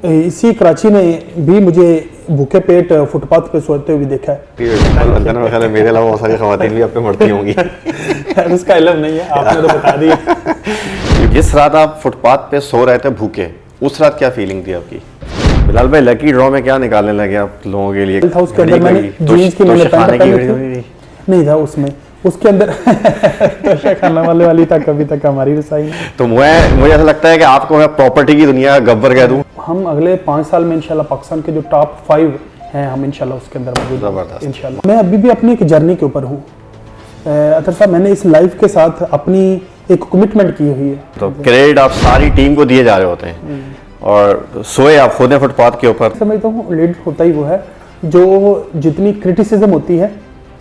इसी कराची ने भी मुझे भूखे पेट फुटपाथ पे सोते हुए देखा है। मेरे अलावा बहुत सारी खवातीन भी आप पे मरती होंगी। उसका इल्म नहीं है, आपने तो बता दिया। जिस रात आप फुटपाथ पे सो रहे थे भूखे, उस रात क्या फीलिंग थी आपकी? बिलाल भाई लकी ड्रॉ में क्या निकालने लगे आप लोगों के लिए? था उसके अंदर मैंने जीन्स की मैंने पैंट नहीं था उसमें, उसके अंदर तो खाना वाली तक अभी तक हमारी रसाई नहीं। तो मुझे ऐसा लगता है कि आपको मैं प्रॉपर्टी की दुनिया गब्बर कह दूं। हम अगले 5 साल में इंशाल्लाह पाकिस्तान के जो टॉप 5 हैं हम इंशाल्लाह उसके अंदर मौजूद जबरदस्त इंशाल्लाह। मैं अभी भी अपनी एक जर्नी के ऊपर हूँ अतर साहब, मैंने इस लाइफ के साथ अपनी एक कमिटमेंट की हुई है। तो क्रेडिट आप सारी टीम को दिए जा रहे होते हैं और सोए आप खुद हैं फुटपाथ के ऊपर। समझता हूँ लीडर होता ही वो है जो जितनी क्रिटिसिज्म होती है,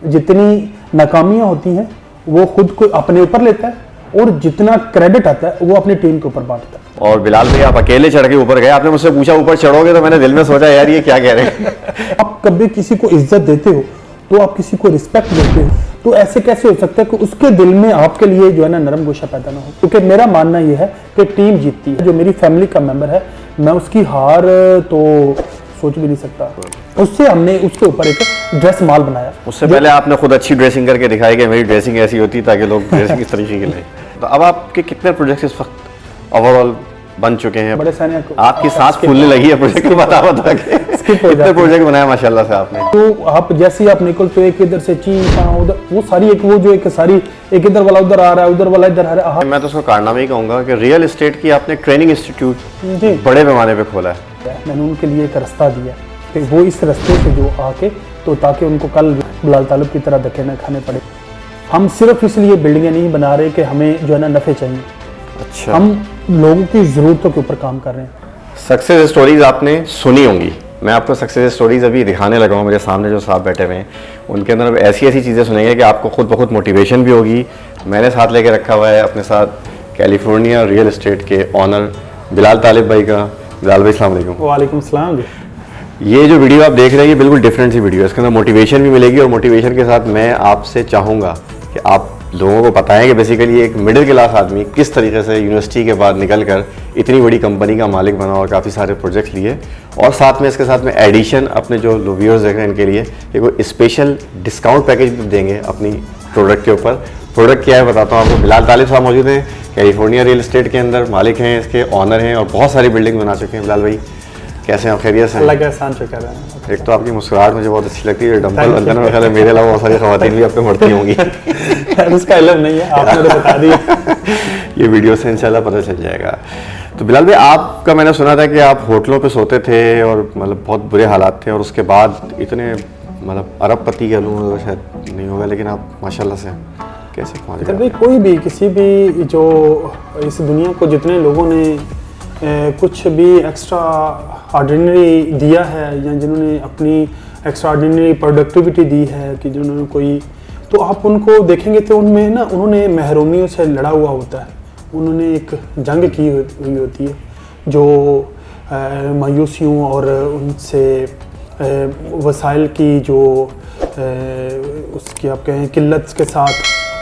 जितनी नाकामियां होती हैं, वो खुद को अपने ऊपर लेता है और जितना क्रेडिट आता है वो अपनी टीम के ऊपर बांटता है। और बिलाल भाई आप अकेले चढ़ के ऊपर गए, आपने मुझसे पूछा ऊपर चढ़ोगे, तो मैंने दिल में सोचा यार ये क्या कह रहे हैं। आप कभी किसी को इज्जत देते हो तो आप किसी को रिस्पेक्ट देते हो, तो ऐसे कैसे हो सकता है कि उसके दिल में आपके लिए जो है ना नरम गोशा पैदा ना हो? क्योंकि मेरा मानना यह है कि टीम जीतती है। जो मेरी फैमिली का मेंबर है, मैं उसकी हार तो सोच भी नहीं सकता। उससे हमने उसके ऊपर एक ड्रेस माल बनाया। उससे पहले आपने खुद अच्छी ड्रेसिंग करके दिखाई कि मेरी ड्रेसिंग ऐसी होती ताकि लोग ड्रेसिंग इस तरीके की लें। तो अब आपके कितने प्रोजेक्ट्स इस वक्त ओवरऑल बन चुके हैं? बड़े सारे आपकी सांस फूलने लगी है प्रोजेक्ट को बता के। कितने प्रोजेक्ट बनाया माशाल्लाह से आपने? तो आप जैसे ही आप निकल तो एक इधर से चीज उधर, वो सारी एक वो जो एक सारी एक इधर वाला उधर आ रहा है, उधर वाला इधर आ रहा है। मैं तो उसको कारनामा ही कहूँगा कि रियल एस्टेट की आपने ट्रेनिंग इंस्टीट्यूट बड़े पैमाने पे खोला है। मैंने उनके लिए एक रास्ता दिया कि वो इस रास्ते से जो आके तो ताकि उनको कल बिलाल तालिब की तरह धक्के न खाने पड़े। हम सिर्फ इसलिए बिल्डिंगें नहीं बना रहे कि हमें जो है ना नफे चाहिए। अच्छा, हम लोगों की ज़रूरतों के ऊपर काम कर रहे हैं। सक्सेस स्टोरीज आपने सुनी होंगी, मैं आपको सक्सेस स्टोरीज अभी दिखाने लगा हूँ। मेरे सामने जो साहब बैठे हुए हैं उनके अंदर ऐसी ऐसी चीज़ें सुनेंगे कि आपको खुद ब खुद मोटिवेशन भी होगी। मैंने साथ लेके रखा हुआ है अपने साथ कैलिफोर्निया रियल एस्टेट के ऑनर बिलाल तालिब भाई का। बिलाल भाई अस्सलाम वालेकुम। वालेकुम सलाम। ये जो वीडियो आप देख रहे हैं ये बिल्कुल डिफरेंट सी वीडियो है, इसके अंदर मोटिवेशन भी मिलेगी और मोटिवेशन के साथ मैं आपसे चाहूँगा कि आप लोगों को बताएं कि बेसिकली एक मिडिल क्लास आदमी किस तरीके से यूनिवर्सिटी के बाद निकलकर इतनी बड़ी कंपनी का मालिक बना और काफ़ी सारे प्रोजेक्ट लिए, और साथ में इसके साथ में एडिशन अपने जो व्यूअर्स देख रहे हैं इनके लिए एक कोई स्पेशल डिस्काउंट पैकेज भी देंगे अपनी प्रोडक्ट के ऊपर। प्रोडक्ट क्या है बताता हूँ आपको। बिलाल तालिब साहब मौजूद हैं, कैलिफोर्निया रियल एस्टेट के अंदर मालिक हैं, इसके ऑनर हैं और बहुत सारी बिल्डिंग बना चुके हैं। बिलाल भाई कैसे हैं आप? खैरियत से? अल्लाह का एहसान शुक्र है। एक तो आपकी मुस्कुराहट मुझे बहुत अच्छी लगती है, डंपल अंदर में ख्याल है मेरे अलावा बहुत सारी खवातीन भी आप पे मरती होंगी। उसका इल्म नहीं है, आपने तो बता दिया। ये वीडियो से इंशाल्लाह पता चल जाएगा। तो बिलाल भाई आपका मैंने सुना था कि आप होटलों पे सोते थे और मतलब बहुत बुरे हालात थे, और उसके बाद इतने मतलब अरबपति कह लूँ शायद नहीं होगा, लेकिन आप माशाल्लाह से कैसे पहुँच गए? भाई कोई भी किसी भी जो इस दुनिया को जितने लोगों ने कुछ भी एक्स्ट्रा ऑर्डिनरी दिया है या जिन्होंने अपनी एक्स्ट्रा ऑर्डिनरी प्रोडक्टिविटी दी है कि जिन्होंने कोई, तो आप उनको देखेंगे तो उनमें ना उन्होंने महरूमियों से लड़ा हुआ होता है, उन्होंने एक जंग की हुई होती है जो मायूसियों और उनसे वसाइल की जो उसकी आप कहें किल्लत के साथ,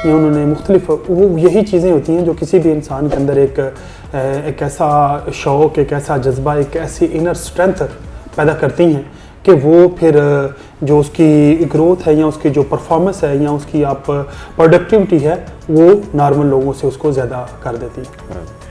ये उन्होंने मुख्तलिफ वो यही चीज़ें होती हैं जो किसी भी इंसान के अंदर एक ऐसा शौक़, एक ऐसा जज्बा, एक ऐसी इनर स्ट्रेंथ पैदा करती हैं कि वो फिर जो उसकी ग्रोथ है या उसकी जो परफॉर्मेंस है या उसकी आप प्रोडक्टिविटी है वो नॉर्मल लोगों से उसको ज़्यादा कर देती है।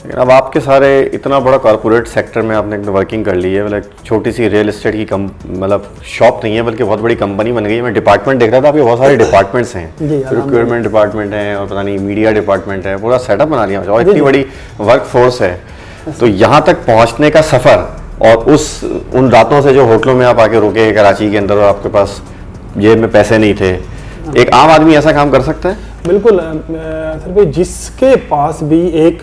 लेकिन अब आपके सारे इतना बड़ा कॉर्पोरेट सेक्टर में आपने वर्किंग कर ली है, मतलब छोटी सी रियल एस्टेट की मतलब शॉप नहीं है बल्कि बहुत बड़ी कंपनी बन गई है। मैं डिपार्टमेंट देख रहा था, आपके बहुत सारे डिपार्टमेंट्स हैं, रिक्वायरमेंट डिपार्टमेंट है और पता नहीं मीडिया डिपार्टमेंट है, पूरा सेटअप बना लिया और इतनी बड़ी वर्क फोर्स है। तो यहाँ तक पहुँचने का सफ़र और उन रातों से जो होटलों में आप आके रुके कराची के अंदर और आपके पास जेब में पैसे नहीं थे, एक आम आदमी ऐसा काम कर सकता है? बिल्कुल सर भाई, जिसके पास भी एक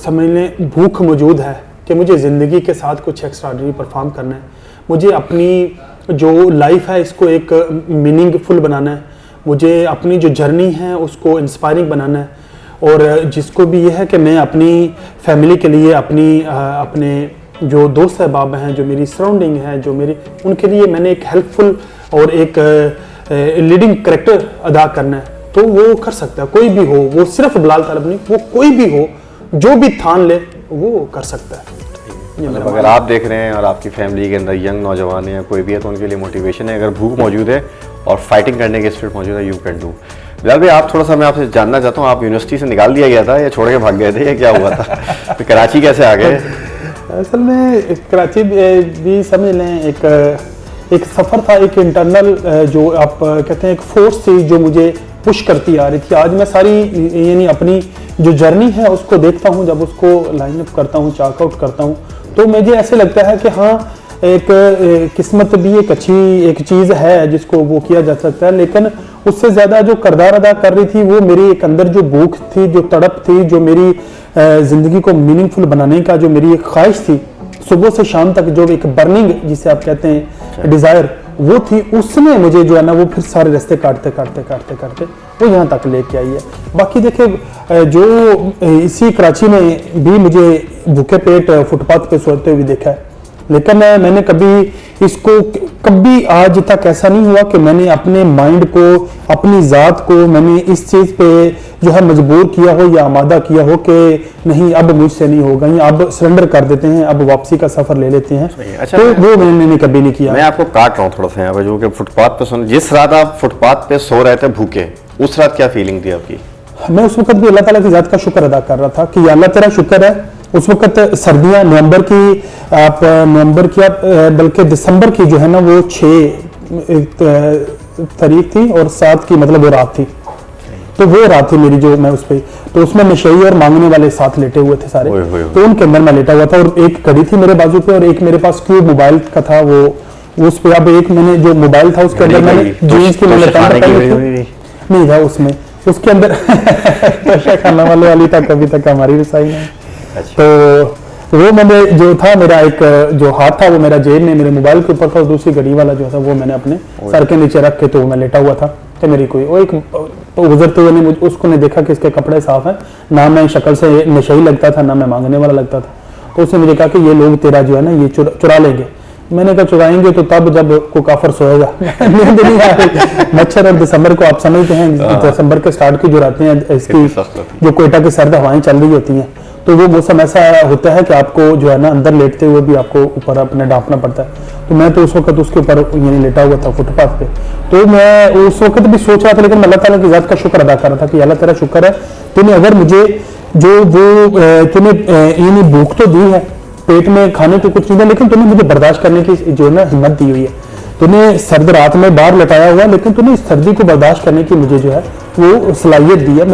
समझ लें भूख मौजूद है कि मुझे ज़िंदगी के साथ कुछ एक्स्ट्राऑर्डिनरी परफॉर्म करना है, मुझे अपनी जो लाइफ है इसको एक मीनिंगफुल बनाना है, मुझे अपनी जो जर्नी है उसको इंस्पायरिंग बनाना है, और जिसको भी ये है कि मैं अपनी फैमिली के लिए अपने जो दोस्त अहबाब हैं, जो मेरी सराउंडिंग है, जो मेरी उनके लिए मैंने एक हेल्पफुल और एक लीडिंग कैरेक्टर अदा करना है, तो वो कर सकता है। कोई भी हो, वो सिर्फ बिलाल तालिब नहीं, वो कोई भी हो जो भी ठान ले वो कर सकता है। ये मतलब मेरा अगर आप देख रहे हैं और आपकी फैमिली के अंदर यंग नौजवान है या कोई भी है तो उनके लिए मोटिवेशन है, अगर भूख मौजूद है और फाइटिंग करने की स्पिरिट मौजूद है, यू कैन डू। बिलाल भाई, आप थोड़ा सा, मैं आपसे जानना चाहता हूँ, आप यूनिवर्सिटी से निकाल दिया गया था या छोड़ के भाग गए थे या क्या हुआ था? तो कराची कैसे आ गए? असल में कराची भी समझ लें एक सफ़र था, एक इंटरनल जो आप कहते हैं एक फोर्स थी जो मुझे पुश करती आ रही थी। आज मैं सारी यानी अपनी जो जर्नी है उसको देखता हूँ, जब उसको लाइन अप करता हूँ, चाक आउट करता हूँ, तो मुझे ऐसे लगता है कि हाँ, एक किस्मत भी एक अच्छी एक चीज़ है जिसको वो किया जा सकता है, लेकिन उससे ज़्यादा जो किरदार अदा कर रही थी वो मेरी एक अंदर जो भूख थी, जो तड़प थी, जो मेरी ज़िंदगी को मीनिंगफुल बनाने का जो मेरी एक ख्वाहिश थी, सुबह से शाम तक जो एक बर्निंग जिसे आप कहते हैं डिज़ायर, वो थी, उसने मुझे जो है ना वो फिर सारे रास्ते काटते काटते काटते काटते वो यहाँ तक लेके आई है। बाकी देखिए, जो इसी कराची में भी मुझे भूखे पेट फुटपाथ पे सोते हुए देखा है, लेकिन मैंने कभी आज तक ऐसा नहीं हुआ कि मैंने अपने माइंड को, अपनी ज़ात को मैंने इस चीज़ पे जो है मजबूर किया हो या आमादा किया हो कि नहीं अब मुझसे नहीं होगा, या अब सरेंडर कर देते हैं, अब वापसी का सफ़र ले लेते हैं। अच्छा, तो वो मैंने कभी नहीं किया। मैं आपको काट रहा हूँ थोड़ा सा यहाँ पे, जो कि फुटपाथ पे जिस रात आप फुटपाथ पे सो रहे थे भूखे, उस रात क्या फीलिंग थी आपकी? मैं उस वक्त भी अल्लाह ताला की ज़ात का शुक्र अदा कर रहा था कि अल्लाह तेरा शुक्र है। उस वक्त सर्दियाँ नवंबर की आप बल्कि दिसंबर की जो है ना वो 6 तारीख थी और 7 की मतलब वो रात थी, तो वो रात थी मेरी जो मैं उस पर, तो उसमें नशेई और मांगने वाले साथ लेटे हुए थे सारे, तो उनके अंदर मैं लेटा हुआ था और एक घड़ी थी मेरे बाजू पे और एक मेरे पास क्यूब मोबाइल का था, वो उस पर अब एक मैंने जो मोबाइल था उसके अंदर मैंने जीन्स की मैंने पैंट पहनी नहीं था उसमें, उसके अंदर खाना वाली तक अभी तक हमारी रसाई नहीं। तो वो मैंने जो था मेरा एक जो हाथ था वो मेरा जेब में मेरे मोबाइल के ऊपर था और दूसरी घड़ी वाला जो था वो मैंने अपने सर के नीचे रख के तो मैं लेटा हुआ था। तो मेरी कोई वो एक गुजरते हुए ने उसको ने देखा कि इसके कपड़े साफ हैं, ना मैं शक्ल से नशेई लगता था ना मैं मांगने वाला लगता था, तो उसने मुझे कहा कि ये लोग तेरा जो है ना ये चुरा लेंगे। मैंने कहा चुराएंगे तो तब जब को काफर सोएगा। नींद नहीं आ रही। मच्छर और दिसंबर को आप समझते हैं, दिसंबर के स्टार्ट की जो रातें हैं इसकी जो कोयटा की सर्द हवाएं चल रही होती हैं, तो वो मौसम ऐसा होता है कि आपको जो है ना अंदर लेटते हुए भी आपको ऊपर अपने डांपना पड़ता है। तो मैं तो उस वक्त उसके ऊपर यानी लेटा हुआ था फुटपाथ पे, तो मैं उस वक्त भी सोच रहा था, लेकिन अल्लाह ताला की ज़ात का शुक्र अदा कर रहा था कि अल्लाह तेरा शुक्र है तूने अगर मुझे जो वो तूने यानी भूख तो दी है, पेट में खाने को कुछ नहीं था, लेकिन तूने मुझे बर्दाश्त करने की जो है ना हिम्मत दी हुई है। तूने सर्द रात में बाहर लटाया हुआ, लेकिन तूने इस सर्दी को बर्दाश्त करने की मुझे जो है वो सलाहियत दी है,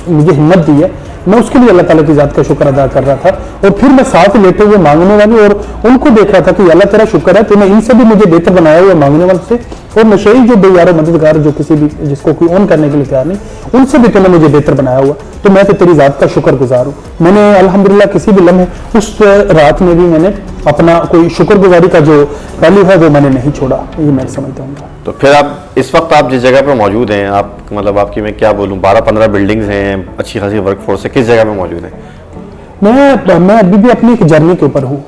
मुझे हिम्मत दी है। मैं उसके लिए अल्लाह ताला की ज़ात का शुक्र अदा कर रहा था। और फिर मैं साथ लेटे हुए मांगने वाले और उनको देख रहा था कि अल्लाह तेरा शुक्र है तूने इनसे भी मुझे बेहतर बनाया हुआ मांगने वाले से, और नशेई जो बेयारो मददगार जो किसी भी जिसको कोई ऑन करने के लिए तैयार नहीं, उनसे भी तूने मुझे बेहतर बनाया हुआ। तो मैं तो तेरी ज़ात का शुक्रगुजार हूँ। मैंने अल्हम्दुलिल्लाह किसी भी लम्हे उस रात में भी मैंने अपना कोई शुक्रगुजारी का जो पहलू है वो मैंने नहीं छोड़ा, ये मैं समझता हूँ। तो फिर आप इस वक्त आप जिस जगह पर मौजूद हैं, आप मतलब आपकी मैं क्या बोलूँ 12-15 बिल्डिंग्स हैं, अच्छी खासी वर्कफोर्स है, किस जगह पे मौजूद हैं? मैं अभी भी अपनी एक जर्नी के ऊपर हूँ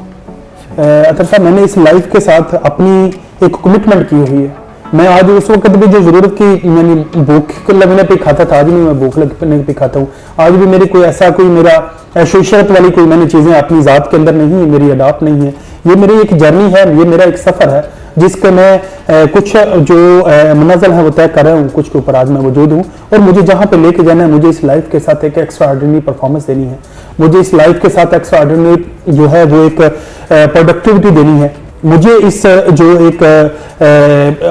अतर साहब। मैंने इस लाइफ के साथ अपनी एक कमिटमेंट की हुई है। मैं आज उस वक्त भी जो जरूरत की मैंने भूख लगने पे खाता था, आज भी मैं भूख लगने पे खाता हूँ। आज भी मेरी कोई ऐसा कोई मेरा शोशरत वाली कोई मैंने चीज़ें अपनी ज़ात के अंदर नहीं है, मेरी अडॉप्ट नहीं है। ये मेरी एक जर्नी है, ये मेरा एक सफ़र है जिसके मैं कुछ जो मुनज़्ज़ल है वो तय कर रहा हूँ, कुछ के ऊपर आज मैं मौजूद हूँ। और मुझे जहाँ पे लेके जाना है, मुझे इस लाइफ के साथ एक एक्स्ट्रा ऑर्डिनरी परफॉर्मेंस देनी है, मुझे इस लाइफ के साथ एक्स्ट्रा ऑर्डिनरी जो है वो एक प्रोडक्टिविटी देनी है, मुझे इस जो एक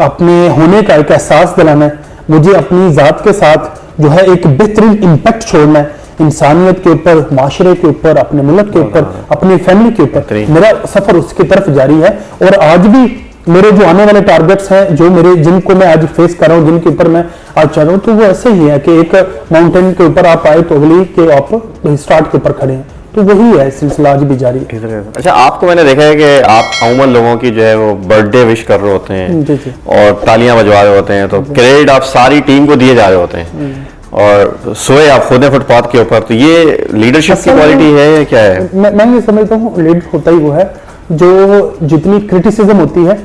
अपने होने का एक एहसास दिलाना है, मुझे अपनी ज़ात के साथ जो है एक बेहतरीन इम्पैक्ट छोड़ना है इंसानियत के ऊपर, माशरे के ऊपर, अपने मुल्क के ऊपर, अपनी फैमिली के ऊपर। मेरा सफ़र उसकी तरफ जारी है। और आज भी मेरे जो आने वाले टारगेट्स हैं, जो मेरे जिनको मैं आज फेस कर रहा हूँ, जिनके ऊपर मैं आज चल रहा हूँ, तो वो ऐसे ही है कि एक माउंटेन के ऊपर आप आए तो अगली के आप स्टार्ट के ऊपर खड़े हैं, तो वही है सिलसिला आज भी जारी है। अच्छा, आपको मैंने देखा है कि आप अमूमन लोगों की जो है वो बर्थडे विश कर रहे होते हैं जी जी। और तालियां बजवा रहे होते हैं, तो क्रेडिट आप सारी टीम को दिए जा रहे होते हैं और सोए आप खुद फुटपाथ के ऊपर, तो ये लीडरशिप की क्वालिटी है या क्या है? मैं ये समझता हूँ लीड होता ही वो है जो जितनी क्रिटिसिज्म होती है,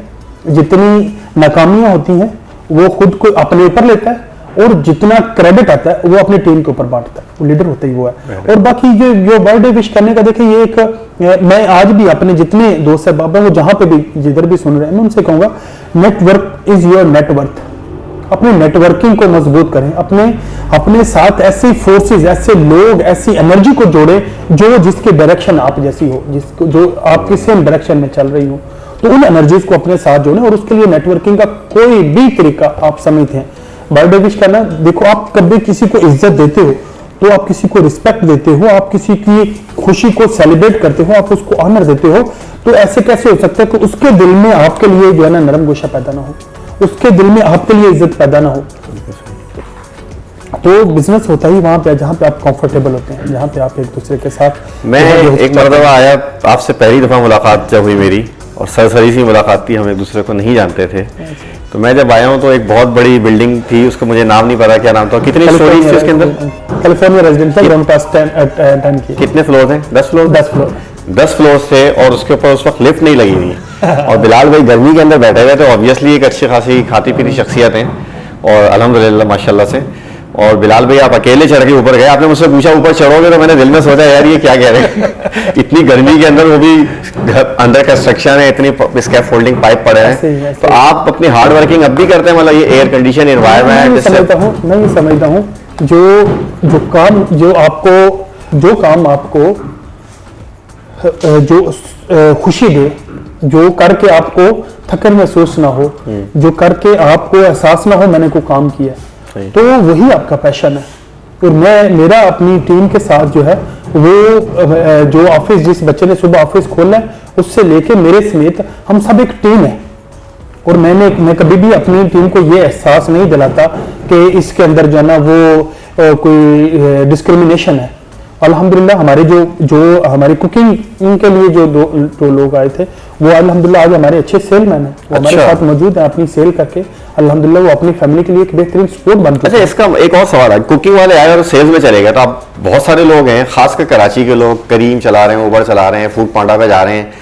जितनी नाकामियां होती हैं, वो खुद को अपने ऊपर लेता है और जितना क्रेडिट आता है वो अपनी टीम के ऊपर बांटता है, वो लीडर होता ही वो है। और बाकी जो बर्थडे विश करने का, देखिए ये एक, मैं आज भी अपने जितने दोस्त है बाबा, वो जहां पे भी जिधर भी सुन रहे हैं, मैं उनसे कहूंगा नेटवर्क इज योर नेटवर्थ। अपने नेटवर्किंग को मजबूत करें, अपने साथ ऐसी फोर्सेस, ऐसे लोग, ऐसी एनर्जी को जोड़े जो जिसके डायरेक्शन आप जैसी हो, जिसको जो आपकी सेम डायरेक्शन में चल रही हो, तो उन एनर्जीज को अपने साथ जोड़ें। और उसके लिए नेटवर्किंग का कोई भी तरीका आप समझते हैं। बर्थडे विश करना, देखो आप कभी किसी को इज्जत देते हो तो आप किसी को रिस्पेक्ट देते हो, आप किसी की खुशी को सेलिब्रेट करते हो, आप उसको ऑनर देते हो, तो ऐसे कैसे हो सकता है कि उसके दिल में आपके लिए जो है ना नरम गोशा पैदा ना हो, उसके दिल में आपके लिए इज्जत पैदा ना हो। तो बिजनेस होता ही वहां पे जहां पे आप कंफर्टेबल होते हैं, जहां पे आप एक दूसरे के साथ। मैं एक मरतबा आया, आपसे पहली दफ़ा मुलाकात जब हुई मेरी, और सरसरी सी मुलाकात थी, हम एक दूसरे को नहीं जानते थे। तो मैं जब आया हूँ तो एक बहुत बड़ी बिल्डिंग थी, उसका मुझे नाम नहीं पता क्या नाम था, कितनी स्टोरीज थी उसके अंदर? कैलिफोर्निया रेजिडेंशियल, ग्राउंड पास 10 की। कितने फ्लोर थे? 10 फ्लोर। 10 फ्लोर थे, और उसके ऊपर उस वक्त लिफ्ट नहीं लगी थी। और बिलाल भाई गर्मी के अंदर बैठे हुए थे, ऑब्वियसली एक अच्छी खासी खाती पीती शख्सियत हैं, और अल्हम्दुलिल्लाह माशाल्लाह से। और बिलाल भाई आप अकेले चढ़ के ऊपर गए, आपने मुझसे पूछा ऊपर चढ़ोगे, तो मैंने दिल में सोचा यार ये क्या कह रहे हैं इतनी गर्मी के अंदर, वो भी अंडर कंस्ट्रक्शन है, इतनी स्कैफोल्डिंग पाइप पड़े हैं। तो आप अपनी हार्ड वर्किंग अब भी करते हैं, मतलब ये एयर कंडीशन एनवायरनमेंट? मैं ये समझता हूँ जो काम आपको जो खुशी दे, जो करके आपको थकन महसूस ना हो, जो करके आपको एहसास ना हो मैंने को काम किया, तो वही आपका पैशन है। और मेरा अपनी टीम के साथ जो है वो जो ऑफिस, जिस बच्चे ने सुबह ऑफिस खोलना है, उससे लेके मेरे समेत हम सब एक टीम है। और मैं कभी भी अपनी टीम को ये एहसास नहीं दिलाता कि इसके अंदर जो है ना वो कोई डिस्क्रिमिनेशन है। अल्हम्दुलिल्लाह हमारे जो हमारी कुकिंग के लिए जो लोग आए थे, वो अल्हम्दुलिल्लाह आज हमारे अच्छे सेलमैन हैं, वो हमारे साथ मौजूद हैं अपनी सेल करके। अल्हम्दुलिल्लाह वो अपनी फैमिली के लिए एक बेहतरीन सपोर्ट बन चुके हैं। अच्छा, इसका एक और सवाल है, कुकिंग वाले आए और सेल्स में चले गए, तो आप बहुत सारे लोग हैं, खासकर कराची के लोग, करीम चला रहे हैं, उबर चला रहे हैं, फूड पांडा पे जा रहे हैं,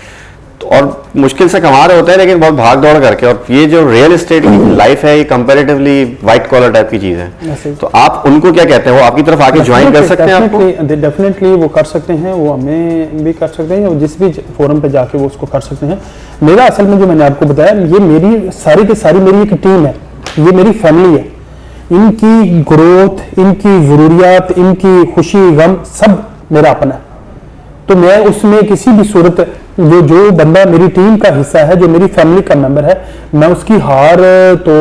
और मुश्किल से कमा रहे होते हैं, लेकिन बहुत भाग दौड़ करके। और ये जो रियल एस्टेट की लाइफ है, ये कंपैरेटिवली वाइट कॉलर टाइप की चीज है, तो आप उनको क्या कहते हैं? वो आपकी तरफ आके ज्वाइन कर सकते हैं? आपको डेफिनेटली वो कर सकते हैं, वो हमें भी कर सकते हैं, जिस भी फोरम पे जाके वो उसको कर सकते हैं। मेरा असल में जो मैंने आपको बताया, ये मेरी सारी की सारी मेरी एक टीम है, ये मेरी फैमिली है। इनकी ग्रोथ, इनकी जरूरियात, इनकी खुशी गम सब मेरा अपना है। तो मैं उसमें किसी भी सूरत जो बंदा मेरी टीम का हिस्सा है, जो मेरी फैमिली का मेंबर है, मैं उसकी हार तो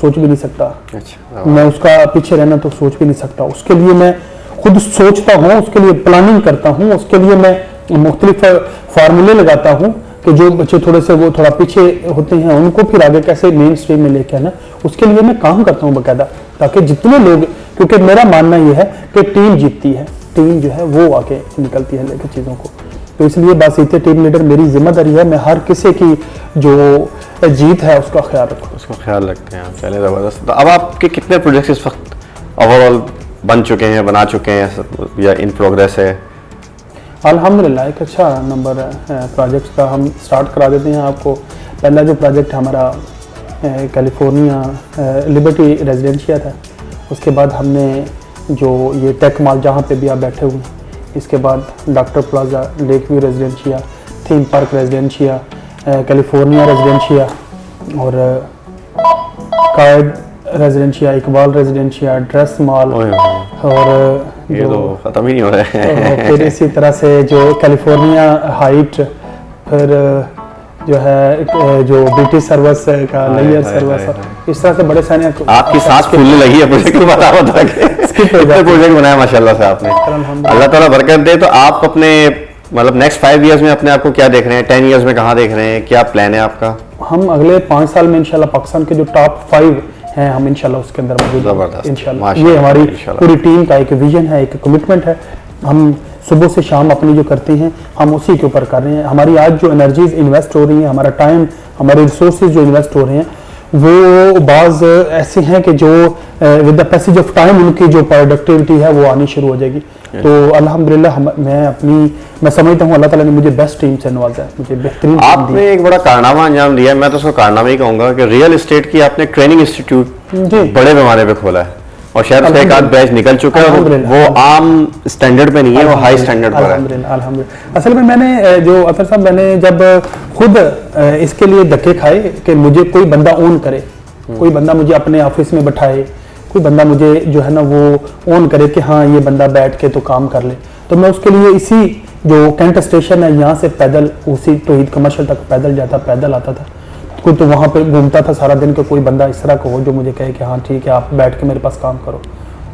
सोच भी नहीं सकता। अच्छा, मैं उसका पीछे रहना तो सोच भी नहीं सकता। उसके लिए मैं खुद सोचता हूँ, उसके लिए प्लानिंग करता हूँ, उसके लिए मैं मुख्तलिफ फार्मूले लगाता हूँ कि जो बच्चे थोड़ा पीछे होते हैं उनको फिर आगे कैसे मेन स्ट्रीम में लेके आना, उसके लिए मैं काम करता हूँ बाकायदा, ताकि जितने लोग, क्योंकि मेरा मानना यह है कि टीम जीतती है, टीम जो है वो आगे निकलती है लेकर चीज़ों को। तो इसलिए बासित टीम लीडर मेरी जिम्मेदारी है, मैं हर किसी की जो जीत है उसका ख्याल रखूँ, उसका ख्याल रखते हैं। चले ज़बरदस्त। तो अब आपके कितने प्रोजेक्ट्स इस वक्त ओवरऑल बन चुके हैं, बना चुके हैं, या इन प्रोग्रेस है? अल्हम्दुलिल्लाह एक अच्छा नंबर प्रोजेक्ट्स का हम स्टार्ट करा देते हैं आपको। पहला जो प्रोजेक्ट हमारा कैलिफोर्निया लिबर्टी रेजिडेंशिया था, उसके बाद हमने जो ये टेक मॉल जहाँ पे भी आप बैठे हुए हैं, इसके बाद doctor plaza, lake view residentia, theme park residentia, California residentia, और Quaid residentia, Iqbal residentia, dress mall, और ये तो खत्म ही नहीं हो रहा है। फिर इसी तरह से जो कैलिफोर्निया हाइट, फिर जो है जो ब्रिटिश सर्विस का लेयर सर्विस, इस तरह से बड़े सारे आपकी सांस फूलने लगी है प्रोजेक्ट को बता के प्रोजेक्ट बनाया माशाल्लाह से आपने, अल्लाह ताला बरकत दे। तो आप अपने मतलब नेक्स्ट 5 इयर्स में अपने आप को क्या देख रहे हैं, 10 इयर्स में कहाँ देख रहे हैं, क्या प्लान है आपका? हम अगले 5 साल में इंशाल्लाह पाकिस्तान के जो टॉप 5 हैं, हम इंशाल्लाह उसके अंदर मौजूद हैं इंशाल्लाह। ये हमारी पूरी टीम का एक विजन है, एक कमिटमेंट है। हम सुबह से शाम अपनी जो करते हैं हम उसी के ऊपर कर रहे हैं। हमारी आज जो एनर्जीज इन्वेस्ट हो रही हैं, हमारा टाइम, हमारे रिसोर्सेज जो इन्वेस्ट हो रहे हैं, वो बाज़ ऐसे हैं कि जो with the passage of time उनकी जो प्रोडक्टिविटी है वो आनी शुरू हो जाएगी। तो अल्हम्दुलिल्लाह मैं समझता हूँ अल्लाह ताला ने मुझे बेस्ट टीम से नवाजा है, मुझे बेहतरीन टीम दी। आपने एक बड़ा कारनामा अंजाम दिया है, मैं तो उसको कारनामा ही कहूंगा कि रियल एस्टेट की आपने ट्रेनिंग इंस्टीट्यूट बड़े पैमाने पे खोला है और शायद उसका एक आध बैच निकल चुका है, वो आम स्टैंडर्ड पे नहीं है, वो हाई स्टैंडर्ड पर है। अल्हम्दुलिल्लाह। असल में मैंने जो अतर साहब मैंने जब खुद इसके लिए धक्के खाए कि मुझे कोई बंदा ओन करे, कोई बंदा मुझे अपने ऑफिस में बैठाए, कोई बंदा मुझे जो है ना वो ओन करे कि हाँ ये बंदा बैठ के तो काम कर ले, तो मैं उसके लिए इसी जो कैंट स्टेशन है यहाँ से पैदल उसी तौहीद कमर्शियल तक पैदल जाता, पैदल आता था, कोई तो वहाँ पे घूमता था सारा दिन, के कोई बंदा इस तरह का हो जो मुझे कहे कि हाँ ठीक है आप बैठ के मेरे पास काम करो,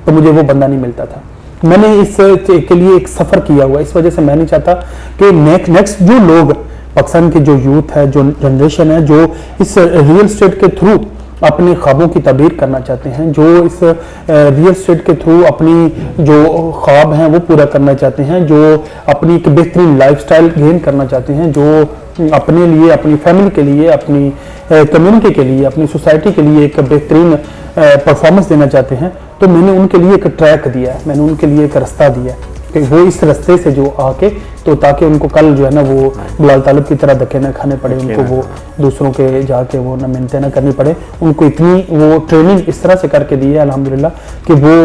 तो मुझे वो बंदा नहीं मिलता था। मैंने इस के लिए एक सफ़र किया हुआ, इस वजह से मैं नहीं चाहता कि नेक्स्ट जो लोग पाकिस्तान की जो यूथ है, जो जनरेशन है, जो इस रियल एस्टेट के थ्रू अपने ख्वाबों की तबीर करना चाहते हैं, जो इस रियल एस्टेट के थ्रू अपनी जो ख्वाब हैं वो पूरा करना चाहते हैं, जो अपनी एक बेहतरीन लाइफस्टाइल गेन करना चाहते हैं, जो अपने लिए, अपनी फैमिली के लिए, अपनी कम्युनिटी के लिए, अपनी सोसाइटी के लिए एक बेहतरीन परफॉर्मेंस देना चाहते हैं, तो मैंने उनके लिए एक ट्रैक दिया है, मैंने उनके लिए एक रास्ता दिया है कि वो इस रास्ते से जो आके तो ताकि उनको कल जो है ना वो बिलाल तालिब की तरह धक्के न खाने पड़े, उनको वो दूसरों के जाके वो ना मिन्नतें ना करनी पड़े, उनको इतनी वो ट्रेनिंग इस तरह से करके दी है अल्हम्दुलिल्लाह कि वो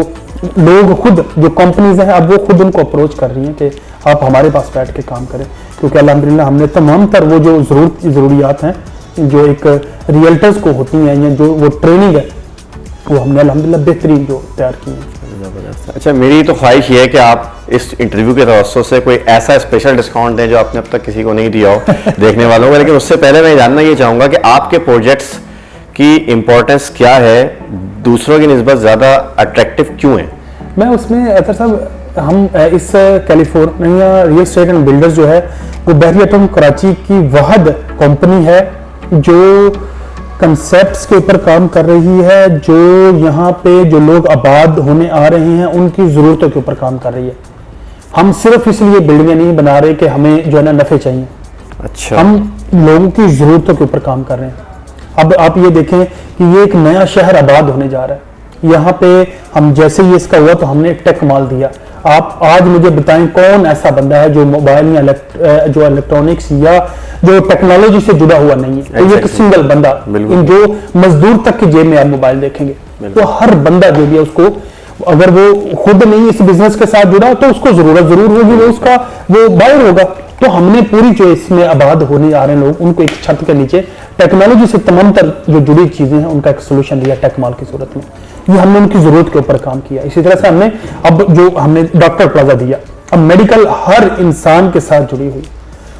लोग खुद जो कंपनीज हैं अब वो खुद उनको अप्रोच कर रही हैं कि आप हमारे पास बैठ के काम करें, क्योंकि अल्हम्दुलिल्लाह हमने तमाम तर वो जो ज़रूरियात हैं जो एक रियल्टर्स को होती हैं या जो वो ट्रेनिंग है वो हमने अल्हम्दुलिल्लाह बेहतरीन जो तैयार की है। अच्छा, मेरी तो ख्वाहिश ये है कि आप इस इंटरव्यू के तवज्जो से कोई ऐसा स्पेशल डिस्काउंट दें जो आपने अब तक किसी को नहीं दिया हो देखने वालों को, लेकिन उससे पहले मैं जानना ये चाहूँगा कि आपके प्रोजेक्ट्स की इम्पोर्टेंस क्या है, दूसरों की निस्बत ज़्यादा अट्रैक्टिव क्यों है? मैं उसमें अतर साहब हम इस California real estate and builders जो है वो बहरी एटम कराची की वाहिद कंपनी है जो कंसेप्ट्स के ऊपर काम कर रही है, जो यहाँ पे जो लोग आबाद होने आ रहे हैं उनकी ज़रूरतों के ऊपर काम कर रही है। हम सिर्फ इसलिए बिल्डिंगें नहीं बना रहे कि हमें जो है ना नफ़े चाहिए, अच्छा, हम लोगों की ज़रूरतों के ऊपर काम कर रहे हैं। अब आप ये देखें कि ये एक नया शहर आबाद होने जा रहा है, यहाँ पे हम जैसे ही इसका हुआ तो हमने एक टेक मॉल दिया। आप आज मुझे बताएं कौन ऐसा बंदा है जो मोबाइल या जो इलेक्ट्रॉनिक्स या जो टेक्नोलॉजी से जुड़ा हुआ नहीं है, तो एक सिंगल बंदा, इन जो मजदूर तक की जेब में आप मोबाइल देखेंगे तो हर बंदा जो भी है उसको, अगर वो खुद नहीं इस बिजनेस के साथ जुड़ा तो उसको जरूरत जरूर होगी, वो उसका वो बाहर होगा। तो हमने पूरी जो इसमें आबाद होने आ रहे हैं लोग उनको एक छत के नीचे टेक्नोलॉजी से तमाम तर जो जुड़ी चीजें हैं उनका एक सोल्यूशन दिया टेक मॉल की सूरत में। ये हमने उनकी जरूरत के ऊपर काम किया। इसी तरह से हमने अब जो हमने डॉक्टर प्लाजा दिया, अब मेडिकल हर इंसान के साथ जुड़ी हुई,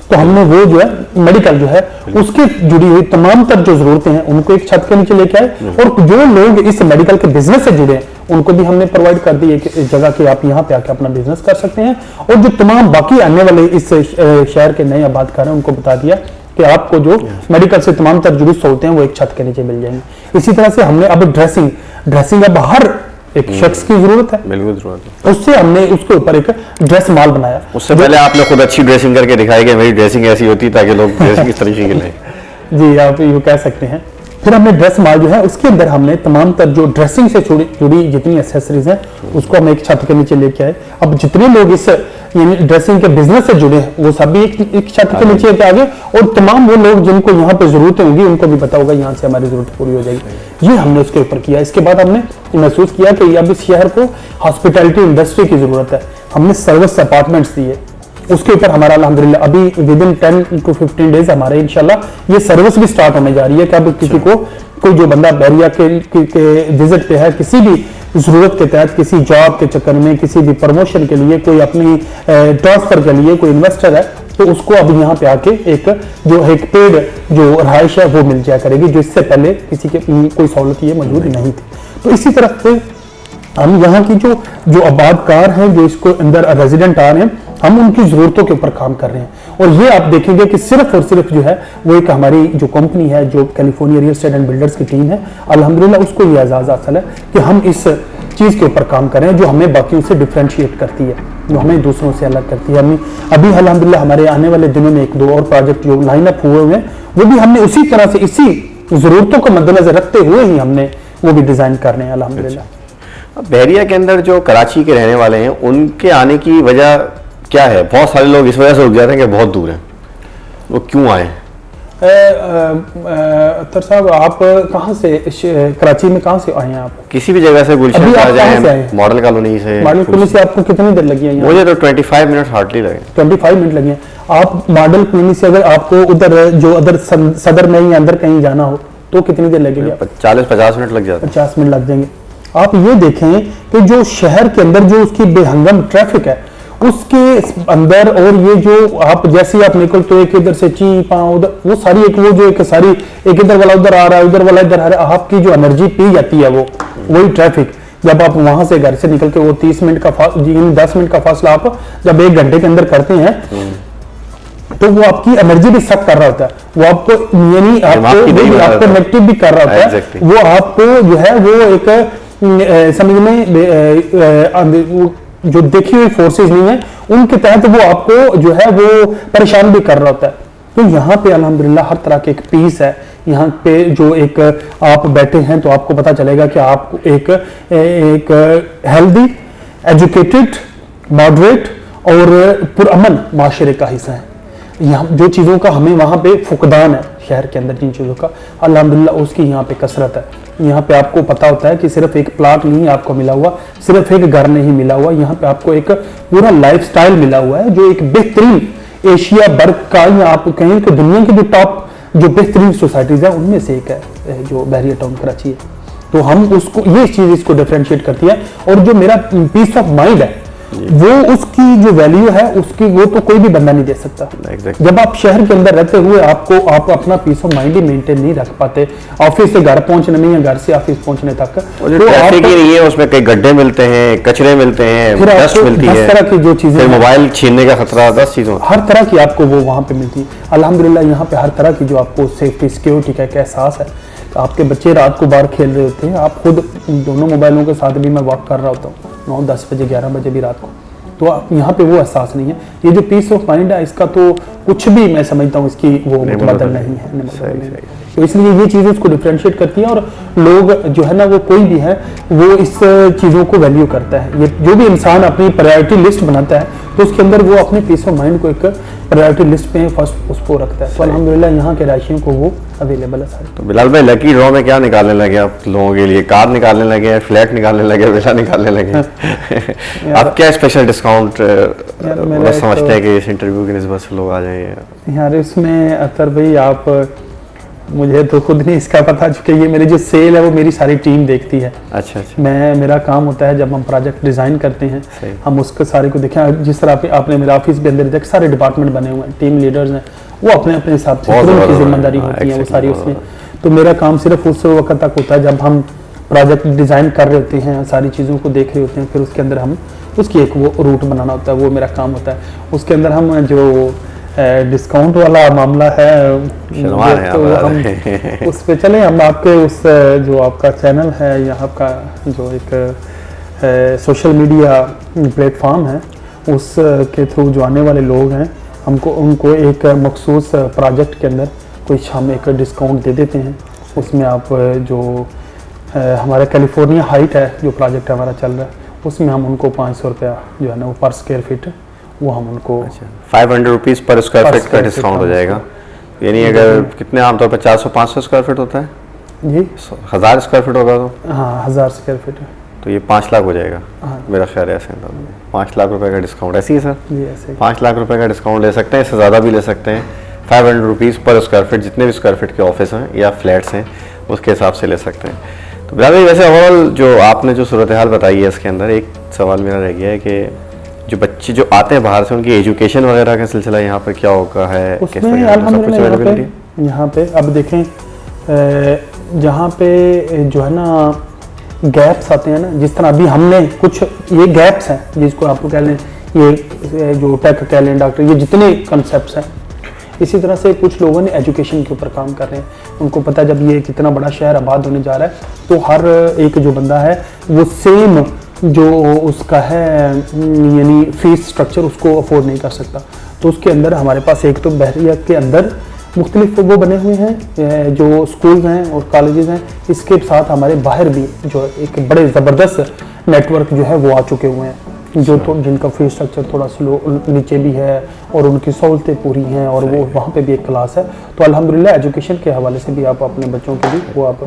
तो हमने वो जो है मेडिकल जो है उसके जुड़ी हुई तमाम तर जो जरूरतें हैं उनको एक छत के नीचे लेके आए, और जो लोग इस मेडिकल के बिजनेस से जुड़े हैं उनको भी हमने प्रोवाइड कर दी एक जगह कि आप यहाँ पे आके अपना बिजनेस कर सकते हैं। और जो तमाम बाकी आने वाले इस शहर के नए आबादकार हैं उनको बता दिया कि आपको जो मेडिकल से तमाम तर जुड़ी सहूलतें हैं वो एक छत के नीचे मिल जाएंगी। इसी तरह से हमने अब ड्रेसिंग अब हर एक शख्स की जरूरत है, बिल्कुल जरूरत है, उससे हमने उसके ऊपर एक ड्रेस मॉल बनाया। उससे पहले आपने खुद अच्छी ड्रेसिंग करके दिखाई कि मेरी ड्रेसिंग ऐसी होती ताकि लोग ड्रेसिंग किस तरीके की लें। जी आप ये कह सकते हैं। फिर हमने ड्रेस मॉल जो है उसके अंदर हमने तमाम तर जो ड्रेसिंग से जुड़ी जितनी एसेसरीज हैं उसको हम एक छत के नीचे लेके आए। अब जितने लोग इस ड्रेसिंग के बिजनेस से जुड़े हैं वो सब भी एक छत के नीचे के आगे, और तमाम वो लोग जिनको यहाँ पे जरूरतें होंगी उनको भी पता होगा यहाँ से हमारी जरूरत पूरी हो जाएगी। ये हमने उसके ऊपर किया। इसके बाद हमने महसूस किया कि अब इस शहर को हॉस्पिटैलिटी इंडस्ट्री की जरूरत है। हमने सर्विस अपार्टमेंट्स दिए, उसके ऊपर हमारा अल्हम्दुलिल्लाह अभी विद इन 10 to 15 डेज हमारे इंशाल्लाह ये सर्विस भी स्टार्ट होने जा रही है कि अब किसी को कोई जो बंदा बहरिया के विजिट पे है, किसी भी जरूरत के तहत, किसी जॉब के चक्कर में, किसी भी प्रमोशन के लिए, कोई अपनी ट्रांसफर के लिए कोई इन्वेस्टर है, तो उसको अब यहाँ पे आके एक पेड जो रहाइश है वो मिल जाया करेगी, जो इससे पहले किसी के कोई सहूलत ये मौजूद नहीं थी। तो इसी तरह से हम यहाँ की जो आबादकार हैं, जो इसको अंदर रेजिडेंट आ रहे हैं, हम उनकी जरूरतों के ऊपर काम कर रहे हैं। और ये आप देखेंगे कि सिर्फ और सिर्फ जो है वो एक हमारी जो कंपनी है, जो California real estate and builders की टीम है, अल्हम्दुलिल्लाह उसको ये एजाज़ हासिल है कि हम इस चीज़ के ऊपर काम कर रहे हैं जो हमें बाकियों से डिफ्रेंशिएट करती है, जो हमें दूसरों से अलग करती है। हमें अभी अल्हम्दुलिल्लाह हमारे आने वाले दिनों में 1-2 और प्रोजेक्ट जो लाइन अप हुए हैं वो भी हमने उसी तरह से इसी ज़रूरतों को मद्देनजर रखते हुए ही हमने वो भी डिज़ाइन करने हैं अल्हम्दुलिल्लाह। अब बहरिया के अंदर जो कराची के रहने वाले हैं उनके आने की वजह क्या है? बहुत सारे लोग इस वजह से रुक जाते हैं कि बहुत दूर हैं, वो क्यों आए? अख्तर साहब, आप कहाँ से, कराची में कहाँ से आए हैं आप? किसी भी जगह से, गुलशन अभी से आप आ कहाँ से आए जाए, हैं? मॉडल कॉलोनी से। मॉडल कॉलोनी से आपको कितनी देर लगी है यहाँ? मुझे तो 25 मिनट हार्डली लगे। 25 मिनट लगे हैं। आप मॉडल कॉलोनी से अगर आपको उधर जो अदर सदर में या अंदर कहीं जाना हो तो कितनी देर लगेगी? 40-50 मिनट लग जाते हैं। 50 मिनट लग जाएंगे। आप ये देखें कि जो शहर के अंदर जो उसकी बेहंगम ट्रैफिक है उसके अंदर, और ये जो आप जैसे ही आप निकल तो एक इधर से ची पाँव उधर, वो सारी एक वो जो एक सारी एक इधर वाला उधर आ रहा है, उधर वाला इधर आ रहा है, आपकी जो एनर्जी पी जाती है वो वही ट्रैफिक। जब आप वहां से घर से निकल के वो 30 मिनट का 10 मिनट का फासला आप जब 1 घंटे के अंदर करते हैं तो वो आपकी एनर्जी भी सक कर रहा होता है, वो आपको यानी आपको नेगेटिव भी कर रहा होता है। वो आपको जो है वो एक समझ में जो देखी हुई फोर्सेस नहीं है उनके तहत वो आपको जो है वो परेशान भी कर रहा होता है। तो यहाँ पे अल्हम्दुलिल्लाह हर तरह के एक पीस है। यहाँ पे जो एक आप बैठे हैं तो आपको पता चलेगा कि आप एक हेल्दी, एजुकेटेड, मॉडरेट और पुरअमन माशरे का हिस्सा है। यहाँ जो चीज़ों का हमें वहाँ पे फुकदान है शहर के अंदर, जिन चीज़ों का अल्हम्दुलिल्लाह उसकी यहाँ पे कसरत है। यहाँ पे आपको पता होता है कि सिर्फ एक प्लाट नहीं आपको मिला हुआ, सिर्फ एक घर नहीं मिला हुआ, यहाँ पे आपको एक पूरा लाइफस्टाइल मिला हुआ है जो एक बेहतरीन एशिया वर्ग का, या आप कहें कि दुनिया की जो टॉप जो बेहतरीन सोसाइटीज़ है उनमें से एक है जो बहरिया टाउन कराची है। तो हम उसको ये चीज़ इसको डिफरेंशिएट करती है। और जो मेरा पीस ऑफ माइंड है वो उसकी जो वैल्यू है उसकी वो तो कोई भी बंदा नहीं दे सकता। जब आप शहर के अंदर रहते हुए आप अपना पीस ऑफ माइंड ही मेंटेन नहीं रख पाते, ऑफिस से घर पहुंचने में या घर से ऑफिस पहुंचने तक, तो ट्रैफिक ही नहीं है, उसमें कई गड्ढे मिलते हैं, कचरे मिलते हैं, डस्ट मिलती है, तरह की जो चीजें, मोबाइल छीनने का खतरा, 10 चीजों, हर तरह की आपको वो वहां पे मिलती है। अल्हम्दुलिल्लाह यहाँ पे हर तरह की जो आपको सेफ्टी सिक्योरिटी का एक एहसास है। आपके बच्चे रात को बाहर खेल रहे होते हैं, आप खुद दोनों मोबाइलों के साथ भी मैं वॉक कर रहा होता हूँ 9-10 बजे 11 बजे भी रात को, तो यहाँ पे वो एहसास नहीं है। ये जो पीस ऑफ माइंड है इसका तो कुछ भी मैं समझता हूँ इसकी वो बदल नहीं है। तो इसलिए ये चीज़ें इसको डिफरेंशिएट करती है और लोग जो है ना वो कोई भी है वो इस चीज़ों को वैल्यू करता है। ये जो भी इंसान अपनी प्रायोरिटी लिस्ट बनाता है तो उसके अंदर वो अपने पीस ऑफ माइंड को एक प्रायोरिटी लिस्ट पे फर्स्ट उसको रखता है। तो अल्हम्दुलिल्लाह यहाँ के राशियों को वो अवेलेबल है सारे। तो बिलाल भाई लकी ड्रॉ में क्या निकालने लगे आप लोगों के लिए? कार निकालने लगे, फ्लैट निकालने लगे, विला निकालने लगे? आप क्या स्पेशल डिस्काउंट समझते हैं कि इस इंटरव्यू की निस्बत से लोग आ जाएंगे? यार इसमें अख्तर भाई आप, मुझे तो खुद नहीं इसका पता, चूंकि ये मेरी जो सेल है वो मेरी सारी टीम देखती है। अच्छा। मेरा काम होता है जब हम प्रोजेक्ट डिज़ाइन करते हैं हम उसके सारे को देखें। जिस तरह आपने मेरा ऑफिस के अंदर देख सारे डिपार्टमेंट बने हुए हैं, टीम लीडर्स हैं, वो अपने अपने हिसाब से उनकी जिम्मेदारी होती है वो सारी उसमें। तो मेरा काम सिर्फ उस वक्त तक होता है जब हम प्रोजेक्ट डिज़ाइन कर रहे होते हैं, सारी चीज़ों को देख रहे होते हैं, फिर उसके अंदर हम उसकी एक वो रूट बनाना होता है, वो मेरा काम होता है। उसके अंदर हम जो डिस्काउंट वाला मामला है तो हम उस पे चले। हम आपके उस जो आपका चैनल है या आपका जो एक सोशल मीडिया प्लेटफॉर्म है उस के थ्रू जो आने वाले लोग हैं हमको उनको एक मखसूस प्रोजेक्ट के अंदर कुछ हम एक डिस्काउंट दे देते हैं। उसमें आप जो हमारा कैलिफोर्निया हाइट है जो प्रोजेक्ट हमारा चल रहा है उसमें हम उनको 500 रुपया जो है ना वो पर स्क्वायर फीट वो हम उनको 500 रुपीज़ पर स्क्वायर फीट का डिस्काउंट हो जाएगा। यानी अगर कितने आमतौर पर 400-500 स्क्वायर फीट होता है जी, 1000 स्क्वायर फीट होगा तो हाँ 1000 स्क्वायर फीट तो ये 5 लाख हो जाएगा। हाँ। मेरा ख्याल है ऐसे 5 लाख रुपए का डिस्काउंट ऐसे ही सर जी, ऐसे 5 लाख रुपए का डिस्काउंट ले सकते हैं, इससे ज़्यादा भी ले सकते हैं। 500 रुपीज़ पर स्क्वायर फीट जितने भी स्क्वायर फीट के ऑफिस हैं या फ्लैट्स हैं उसके हिसाब से ले सकते हैं। तो बिलाल भाई वैसे ओवरऑल जो आपने जो सूरत हाल बताई है इसके अंदर एक सवाल मेरा रह गया है कि जो बच्चे जो आते हैं बाहर से उनकी एजुकेशन वगैरह का सिलसिला यहाँ पर क्या होगा है? उसमें अल्हम्दुलिल्लाह यहाँ पे अब देखें जहाँ पे जो है ना गैप्स आते हैं ना, जिस तरह अभी हमने कुछ ये गैप्स हैं जिसको आपको कह लें ये जो टेक कह लें डॉक्टर, ये जितने कंसेप्ट हैं इसी तरह से कुछ लोगों ने एजुकेशन के ऊपर काम कर रहे हैं। उनको पता है जब ये कितना बड़ा शहर आबाद होने जा रहा है तो हर एक जो बंदा है वो सेम जो उसका है यानी फीस स्ट्रक्चर उसको अफोर्ड नहीं कर सकता। तो उसके अंदर हमारे पास एक तो बहरिया के अंदर मुख्तलिफ वो बने हुए हैं जो स्कूल हैं और कॉलेजेस हैं। इसके साथ हमारे बाहर भी जो एक बड़े ज़बरदस्त नेटवर्क जो है वो आ चुके हुए हैं, जो तो जिनका फी स्ट्रक्चर थोड़ा स्लो नीचे भी है और उनकी सहूलतें पूरी हैं, और वो वहाँ पे भी एक क्लास है। तो अल्हम्दुलिल्लाह एजुकेशन के हवाले से भी आप अपने बच्चों के भी वो आप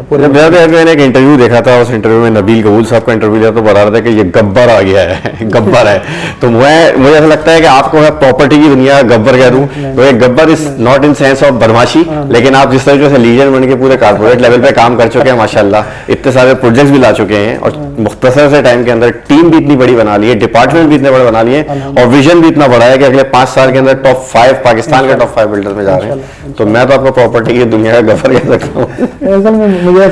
पूरे। मैंने एक इंटरव्यू देखा था, उस इंटरव्यू में नबील कबूल साहब का इंटरव्यू लिया तो बता रहा था कि ये गब्बर आ गया है गब्बर है। तो मुझे ऐसा लगता है कि आपको मैं प्रॉपर्टी की दुनिया गब्बर कह दूं तो एक Gabbar is not in sense of बदमाशी, लेकिन आप जिस तरीके से लीडर बन के पूरे कॉर्पोरेट लेवल पे काम कर चुके हैं माशाल्लाह, इतने सारे प्रोजेक्ट्स भी ला चुके हैं और मुख्तसर से टाइम के अंदर टीम भी इतनी बड़ी बना ली है, डिपार्टमेंट भी इतने बड़े बना लिए और विजन भी इतना बड़ा है कि अगले 5 साल के अंदर टॉप 5 पाकिस्तान के टॉप 5 बिल्डर्स में जा रहे हैं। तो मैं तो आपको प्रॉपर्टी की दुनिया का गब्बर कह सकता हूँ। असल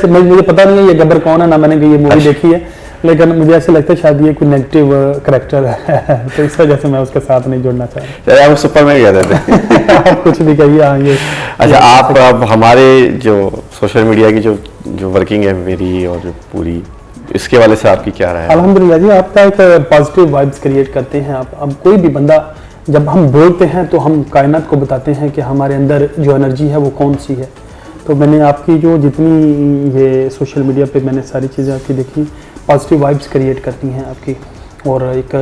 में मुझे पता नहीं है ये गब्बर कौन है, ना मैंने ये मूवी देखी है, लेकिन मुझे ऐसा लगता है शायद ये कोई नेगेटिव करेक्टर है तो इस वजह से मैं उसके साथ नहीं जुड़ना चाहता। चलिए आप सुपरमैन कह देते हैं आप कुछ भी कहिए। हाँ ये अच्छा, आप अब हमारे जो सोशल मीडिया की जो वर्किंग है मेरी और जो पूरी, इसके वाले से आपकी क्या राय है? अल्हम्दुलिल्लाह जी, आपका एक पॉजिटिव वाइब्स क्रिएट करते हैं आप। अब कोई भी बंदा जब हम बोलते हैं तो हम कायनात को बताते हैं कि हमारे अंदर जो एनर्जी है वो कौन सी है। तो मैंने आपकी जो जितनी ये सोशल मीडिया पे मैंने सारी चीज़ें आपकी देखी, पॉजिटिव वाइब्स क्रिएट करती हैं आपकी। और एक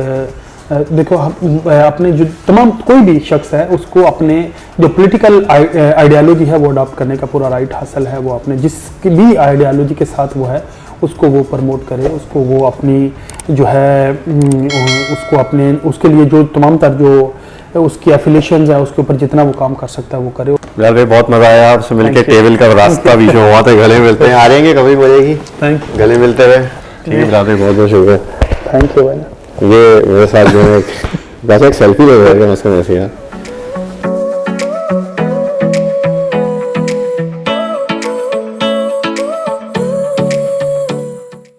देखो अपने जो तमाम कोई भी शख्स है उसको अपने जो पॉलिटिकल आइडियालॉजी है वो अडॉप्ट करने का पूरा राइट हासिल है। वो अपने जिसकी भी आइडियालॉजी के साथ वो है उसको वो प्रमोट करे, उसको वो अपनी जो है उसको अपने उसके लिए जो तमाम तर जो उसकी एफिलिएशंस है उसके ऊपर जितना वो काम कर सकता है वो करे। यार भाई बहुत मजा आया आपसे मिलके, टेबल का रास्ता बीच में हुआ था, गले मिलते हैं, आ रहेंगे कभी बोलेगी थैंक यू, गले मिलते हुए। ठीक है बिलाल भाई, बहुत बहुत शुक्रिया। थैंक यू भाई। ये मेरे साथ जो है एक सेल्फी ले रहे हैं उसका ऐसे यार।